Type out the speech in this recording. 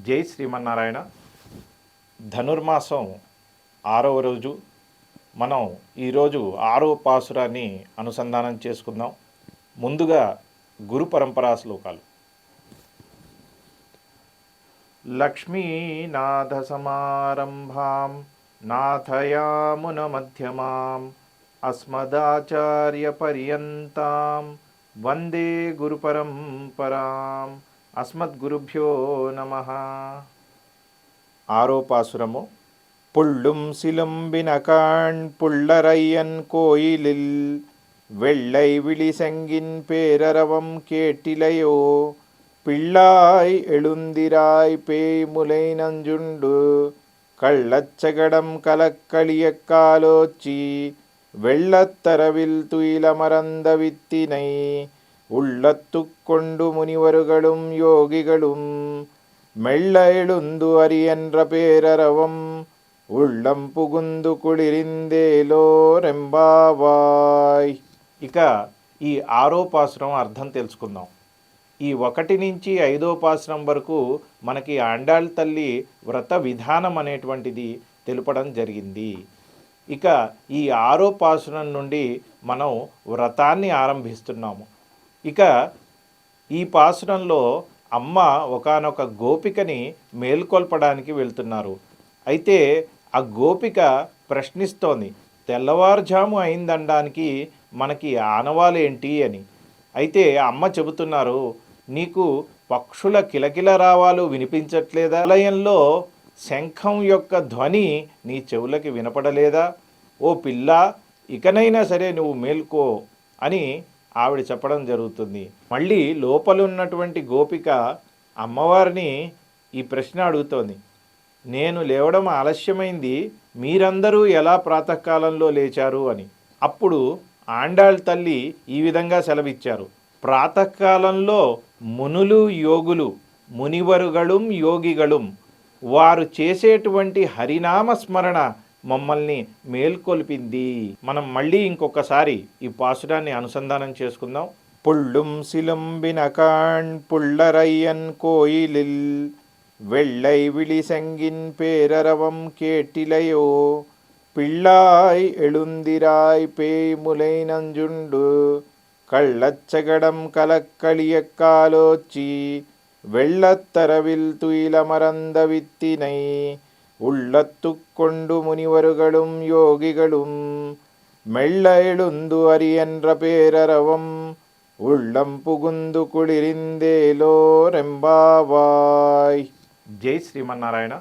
జై శ్రీమన్నారాయణ. ధనుర్మాసం 6వ రోజు. మనం ఈరోజు 6వ పాసురాన్ని అనుసంధానం చేసుకుందాం. ముందుగా గురు పరంపరా శ్లోకాలు. లక్ష్మీనాథ సమారంభాం నాథయామున మధ్యమాం అస్మదాచార్య పర్యంతాం వందే గురు పరంపరాం. అస్మద్గురుభ్యో నమః. 6వ పాసురము. புள்ளும் சிலம்பினகாண் புள்ளரையன் கோயிலில் வெள்ளை விழிசெங்கின் பேரரவம் கேட்டிலையோ பிள்ளாய் எழுந்திராய் பேய்முலை நஞ்சுண்டு கள்ளச்சகடம் கலக்களிய காலோச்சி வெள்ளத்தரவில் துயிலமரந்த வித்தினை உள்ளத்துக்கொண்டு முனிவர்களும் யோகிகளும் மெல்ல எழுந்து அரியன்ற பேரரவம் உள்ளం పుగుందు కుళిరిందేలో రెంబావాయ్. ఇక ఈ 6వ పాసురం అర్థం తెలుసుకుందాం. ఈ 1 నుంచి 5వ పాసురం వరకు మనకి ఆండాళ్ తల్లి వ్రత విధానం అనేటువంటిది తెలుపడం జరిగింది. ఇక ఈ 6వ పాసురం నుండి మనం వ్రతాన్ని ఆరంభిస్తున్నాము. ఇక ఈ పాసురంలో అమ్మ ఒకానొక గోపికని మేల్కొల్పడానికి వెళ్తున్నారు. అయితే ఆ గోపిక ప్రశ్నిస్తోంది, తెల్లవారుజాము అయిందనడానికి మనకి ఆనవాలేంటి అని. అయితే అమ్మ చెబుతున్నారు, నీకు పక్షుల కిలకిల రావాలు వినిపించట్లేదా? ఆలయంలో శంఖం యొక్క ధ్వని నీ చెవులకి వినపడలేదా? ఓ పిల్ల, ఇకనైనా సరే నువ్వు మేల్కో అని ఆవిడ చెప్పడం జరుగుతుంది. మళ్ళీ లోపలున్నటువంటి గోపిక అమ్మవారిని ఈ ప్రశ్న అడుగుతోంది, నేను లేవడం ఆలస్యమైంది, మీరందరూ ఎలా ప్రాతకాలంలో లేచారు అని. అప్పుడు ఆండాళ్ తల్లి ఈ విధంగా సెలవిచ్చారు, ప్రాతకాలంలో మునులు యోగులు మునివరుగళం యోగిగళం వారు చేసేటువంటి హరినామ స్మరణ మమ్మల్ని మేల్కొల్పింది. మనం మళ్ళీ ఇంకొకసారి ఈ పాసురాన్ని అనుసంధానం చేసుకుందాం. పుళ్ళుం సిలంబినకాణ్ పుళ్ళరయ్యన్ కోయిలిల్ வெள்ளை விழிசெங்கின் பேரரவம் கேட்டிலையோ பிள்ளாய் எழுந்திராய் பேய்முலை நஞ்சுண்டு கள்ளச்சகடம் கலக்களிய காலோச்சி வெள்ளத்தரவில் துயிலமரந்த வித்தினை உள்ளத்துக்கொண்டு முனிவர்களும் யோகிகளும் மெல்ல எழுந்து அரியன்ற பேரரவம் உள்ளம் புகுந்து குளிరిందేలో రెంబావాయ్. జై శ్రీమన్నారాయణ.